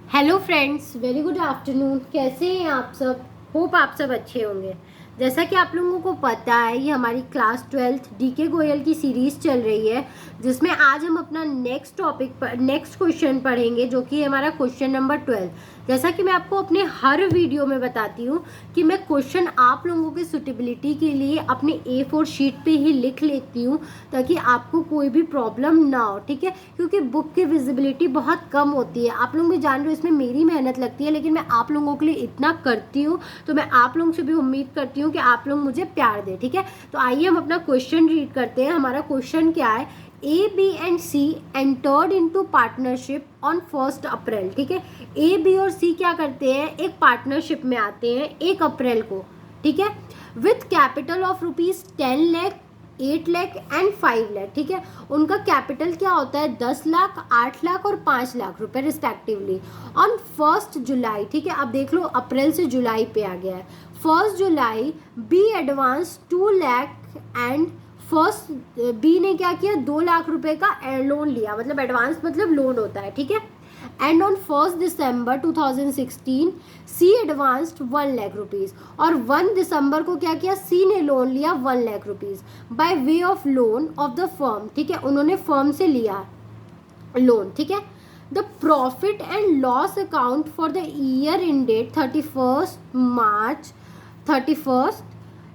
Hello friends, very good afternoon. कैसे हैं आप सब? होप आप सब अच्छे होंगे। जैसा कि आप लोगों को पता है, ये हमारी क्लास 12th डीके गोयल की सीरीज़ चल रही है, जिसमें आज हम अपना नेक्स्ट क्वेश्चन पढ़ेंगे, जो कि हमारा क्वेश्चन नंबर 12। जैसा कि मैं आपको अपने हर वीडियो में बताती हूँ कि मैं क्वेश्चन आप लोगों की सुटेबिलिटी के लिए अपने A4 शीट पे ही लिख लेती हूँ, ताकि आपको कोई भी प्रॉब्लम ना हो। ठीक है, क्योंकि बुक की विजिबिलिटी बहुत कम होती है। आप लोग भी जान रहे हो, इसमें मेरी मेहनत लगती है, लेकिन मैं आप लोगों के लिए इतना करती हूँ, तो मैं आप लोगों से भी उम्मीद करती हूँ कि आप लोग मुझे प्यार दें। ठीक है, तो आइए हम अपना क्वेश्चन रीड करते हैं। हमारा क्वेश्चन क्या है? A B and C entered into partnership on 1 April. ठीक है, ए बी और सी क्या करते हैं? एक पार्टनरशिप में आते हैं 1 अप्रैल को। ठीक है, with capital of ₹10 lakh, 8 lakh and 5 lakh. ठीक है, उनका कैपिटल क्या होता है? 10 लाख, 8 लाख और 5 लाख रुपए रिस्पेक्टिवली ऑन 1 जुलाई। ठीक है, अब देख लो, अप्रैल से जुलाई पे आ गया है। 1 जुलाई B advance 2 lakh and first B ने क्या किया? 2 लाख रुपए का लोन लिया, मतलब एडवांस मतलब लोन होता है। ठीक है, and on 1 December 2016 C advanced 1 lakh rupees, और 1 दिसंबर को क्या किया? सी ने लोन लिया 1 lakh rupees by way of loan of the firm. ठीक है, उन्होंने फर्म से लिया लोन। ठीक है, the profit and loss account for the year ended 31 March 31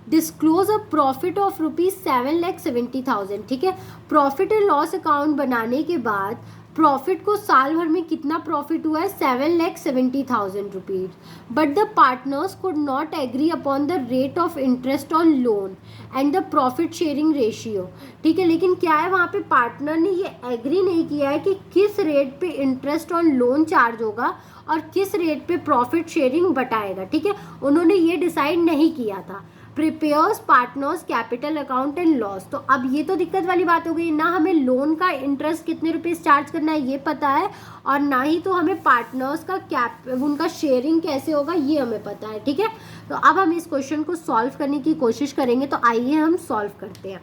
disclose a profit of ₹7,70,000। ठीक है, प्रॉफिट एंड लॉस अकाउंट बनाने के बाद प्रॉफिट को साल भर में कितना प्रॉफिट हुआ है? 7,70,000 rupees. But the partners could not agree upon the rate of interest on loan and the profit sharing ratio. ठीक है, लेकिन क्या है, वहाँ पे पार्टनर ने ये एग्री नहीं किया है कि किस रेट पे इंटरेस्ट ऑन लोन चार्ज होगा और किस रेट पे प्रॉफिट शेयरिंग बटाएगा। ठीक है, उन्होंने ये डिसाइड नहीं किया था। Prepares partners capital account and loss. तो अब ये तो दिक्कत वाली बात हो गई ना, हमें लोन का इंटरेस्ट कितने रुपीस चार्ज करना है ये पता है, और ना ही तो हमें पार्टनर्स का उनका शेयरिंग कैसे होगा ये हमें पता है। ठीक है, तो अब हम इस क्वेश्चन को सॉल्व करने की कोशिश करेंगे। तो आइए हम सॉल्व करते हैं।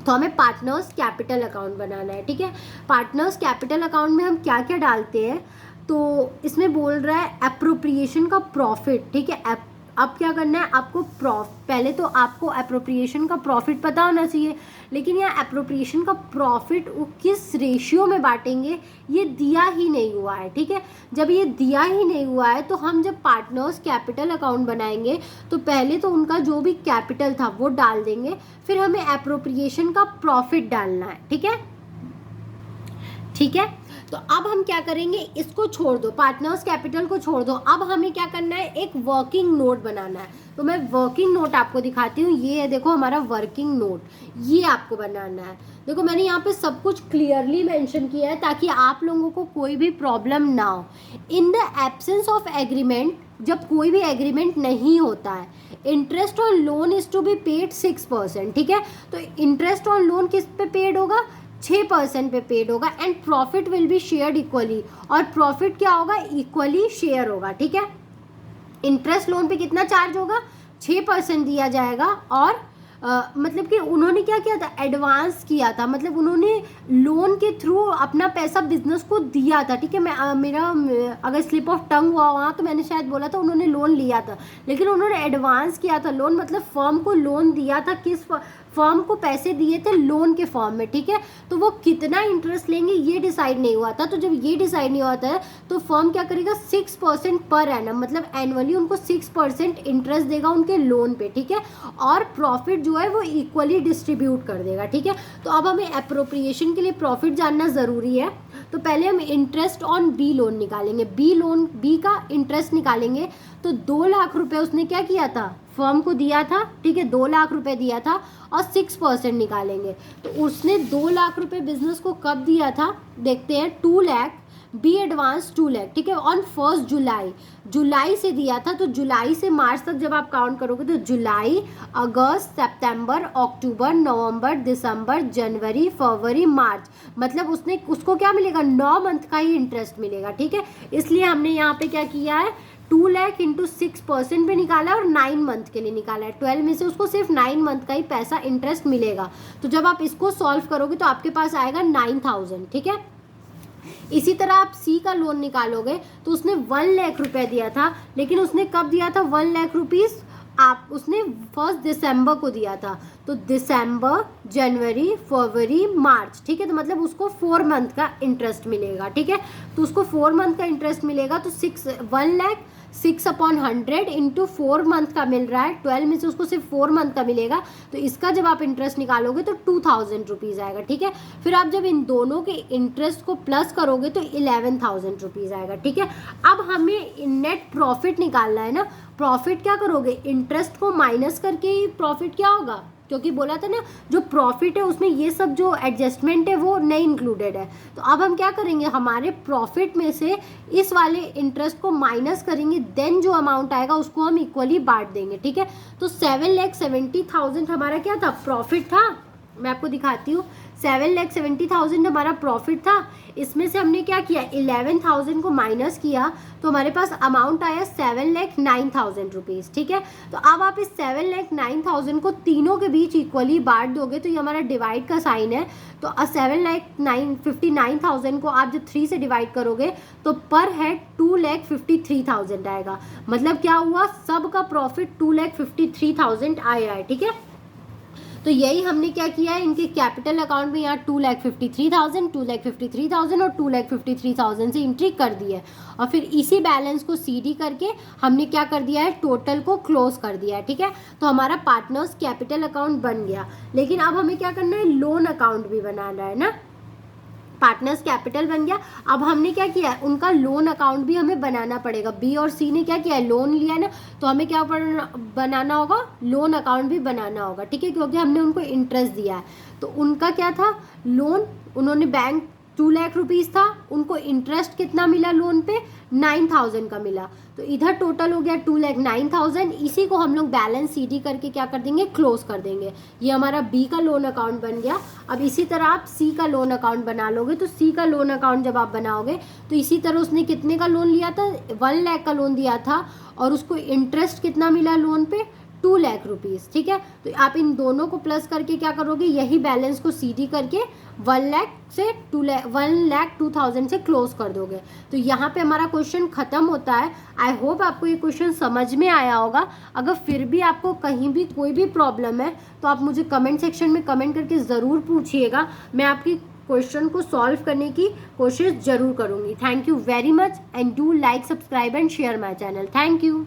तो हमें पार्टनर्स कैपिटल अकाउंट बनाना है। ठीक है, पार्टनर्स कैपिटल अकाउंट में हम क्या क्या डालते हैं? तो इसमें बोल रहा है अप्रोप्रिएशन का प्रॉफिट। ठीक है, अब क्या करना है आपको? पहले तो आपको अप्रोप्रिएशन का प्रॉफिट पता होना चाहिए, लेकिन यहाँ अप्रोप्रिएशन का प्रॉफिट वो किस रेशियो में बांटेंगे ये दिया ही नहीं हुआ है। ठीक है, जब ये दिया ही नहीं हुआ है, तो हम जब पार्टनर्स कैपिटल अकाउंट बनाएंगे तो पहले तो उनका जो भी कैपिटल था वो डाल देंगे, फिर हमें अप्रोप्रिएशन का प्रॉफिट डालना है। ठीक है, ठीक है, तो अब हम क्या करेंगे? इसको छोड़ दो, पार्टनर्स कैपिटल को छोड़ दो। अब हमें क्या करना है? एक वर्किंग नोट बनाना है। तो मैं वर्किंग नोट आपको दिखाती हूँ। ये है, देखो हमारा वर्किंग नोट, ये आपको बनाना है। देखो मैंने यहाँ पे सब कुछ क्लियरली मेंशन किया है, ताकि आप लोगों को कोई भी प्रॉब्लम ना हो। In the absence of agreement, जब कोई भी एग्रीमेंट नहीं होता है, interest on loan is to be paid 6%। ठीक है, तो इंटरेस्ट ऑन लोन किस पे पेड होगा? 6% पे पेड होगा। And profit will be shared equally, और प्रॉफिट क्या होगा? इक्वली शेयर होगा। ठीक है, इंटरेस्ट लोन पे कितना चार्ज होगा? 6% दिया जाएगा, और मतलब कि उन्होंने क्या किया था? एडवांस किया था, मतलब उन्होंने लोन के थ्रू अपना पैसा बिजनेस को दिया था। ठीक है, मैं अगर स्लिप ऑफ टंग हुआ वहाँ तो मैंने शायद बोला था उन्होंने लोन लिया था, लेकिन उन्होंने एडवांस किया था लोन, मतलब फर्म को लोन दिया था। किस फर्म को पैसे दिए थे? लोन के फॉर्म में। ठीक है, तो वो कितना इंटरेस्ट लेंगे ये डिसाइड नहीं हुआ था। तो जब ये डिसाइड नहीं होता है, तो फर्म क्या करेगा? 6% पर एनम, मतलब एनुअली उनको 6% इंटरेस्ट देगा उनके लोन पे। ठीक है, और प्रॉफिट जो है वो इक्वली डिस्ट्रीब्यूट कर देगा। ठीक है, तो अब हमें अप्रोप्रिएशन के लिए प्रॉफिट जानना ज़रूरी है। तो पहले हम इंटरेस्ट ऑन बी लोन निकालेंगे, बी का इंटरेस्ट निकालेंगे। तो 2 लाख रुपए उसने क्या किया था? फर्म को दिया था। ठीक है, 2 लाख रुपए दिया था, और 6% निकालेंगे। तो उसने 2 लाख रुपए बिजनेस को कब दिया था? देखते हैं। 2 लाख, बी एडवांस 2 लाख। ठीक है, ऑन 1 जुलाई, जुलाई से दिया था। तो जुलाई से मार्च तक जब आप काउंट करोगे तो जुलाई, अगस्त, सितंबर, अक्टूबर, नवंबर, दिसंबर, जनवरी, फरवरी, मार्च, मतलब उसको क्या मिलेगा? 9 मंथ का ही इंटरेस्ट मिलेगा। ठीक है, इसलिए हमने यहाँ पे क्या किया है? 2 लाख इंटू 6% पे निकाला और 9 मंथ के लिए निकाला है। 12 में से उसको सिर्फ 9 मंथ का ही पैसा इंटरेस्ट मिलेगा। तो जब आप इसको सॉल्व करोगे तो आपके पास आएगा 9,000। ठीक है, इसी तरह आप सी का लोन निकालोगे तो उसने 1 लाख रुपए दिया था, लेकिन उसने कब दिया था 1 लाख रुपीज़? उसने 1 दिसंबर को दिया था। तो दिसंबर, जनवरी, फरवरी, मार्च, ठीक है। तो मतलब उसको 4 मंथ का इंटरेस्ट मिलेगा, ठीक है। तो उसको 4 मंथ का इंटरेस्ट मिलेगा। तो 1 लाख 6/100 इंटू 4 मंथ का मिल रहा है, 12 में से उसको सिर्फ 4 मंथ का मिलेगा। तो इसका जब आप इंटरेस्ट निकालोगे तो 2000 रुपीज़ आएगा, ठीक है। फिर आप जब इन दोनों के इंटरेस्ट को प्लस करोगे तो 11,000 रुपीज़ आएगा, ठीक है। अब हमें नेट प्रॉफिट निकालना है ना। प्रॉफिट क्या करोगे, इंटरेस्ट को माइनस करके ही प्रॉफिट क्या होगा, क्योंकि बोला था ना जो प्रॉफिट है उसमें ये सब जो एडजस्टमेंट है वो नहीं इंक्लूडेड है। तो अब हम क्या करेंगे, हमारे प्रॉफिट में से इस वाले इंटरेस्ट को माइनस करेंगे, देन जो अमाउंट आएगा उसको हम इक्वली बांट देंगे, ठीक है। तो 7,70,000 हमारा क्या था, प्रॉफिट था। मैं आपको दिखाती हूँ, 7,70,000 हमारा प्रॉफिट था। इसमें से हमने क्या किया, 11,000 को माइनस किया तो हमारे पास अमाउंट आया 7,09,000 रुपीज़, ठीक है। तो अब आप इस 7,09,000 को तीनों के बीच इक्वली बांट दोगे तो ये हमारा डिवाइड का साइन है। तो 7,59,000 को आप जब 3 से डिवाइड करोगे तो पर हेड 2,53,000 आएगा। मतलब क्या हुआ, सबका प्रॉफिट 2,53,000 आया है, ठीक है। तो यही हमने क्या किया है, इनके कैपिटल अकाउंट में यहाँ 2,53,000, 2,53,000 और 2,53,000 से एंट्री कर दी है। और फिर इसी बैलेंस को सीडी करके हमने क्या कर दिया है, टोटल को क्लोज कर दिया है, ठीक है। तो हमारा पार्टनर्स कैपिटल अकाउंट बन गया। लेकिन अब हमें क्या करना है, लोन अकाउंट भी बनाना है ना। पार्टनर्स कैपिटल बन गया। अब हमने क्या किया है, उनका लोन अकाउंट भी हमें बनाना पड़ेगा। बी और सी ने क्या किया है, लोन लिया है ना, तो हमें क्या बनाना होगा, लोन अकाउंट भी बनाना होगा, ठीक है, क्योंकि हमने उनको इंटरेस्ट दिया है। तो उनका क्या था, लोन, उन्होंने बैंक 2 लाख रुपीज़ था, उनको इंटरेस्ट कितना मिला लोन पे, 9,000 का मिला। तो इधर टोटल हो गया 2,09,000। इसी को हम लोग बैलेंस सीडी करके क्या कर देंगे, क्लोज कर देंगे। ये हमारा बी का लोन अकाउंट बन गया। अब इसी तरह आप सी का लोन अकाउंट बना लोगे। तो सी का लोन अकाउंट जब आप बनाओगे तो इसी तरह उसने कितने का लोन लिया था, 1 लाख का लोन दिया था और उसको इंटरेस्ट कितना मिला लोन पे, 2 लाख रुपीज़, ठीक है। तो आप इन दोनों को प्लस करके क्या करोगे, यही बैलेंस को सीडी करके 1 लाख से 1,02,000 से क्लोज कर दोगे। तो यहाँ पे हमारा क्वेश्चन ख़त्म होता है। आई होप आपको ये क्वेश्चन समझ में आया होगा। अगर फिर भी आपको कहीं भी कोई भी प्रॉब्लम है तो आप मुझे कमेंट सेक्शन में कमेंट करके ज़रूर पूछिएगा। मैं आपकी क्वेश्चन को सॉल्व करने की कोशिश ज़रूर करूँगी। Thank you very much and do like, subscribe and share my channel. Thank you.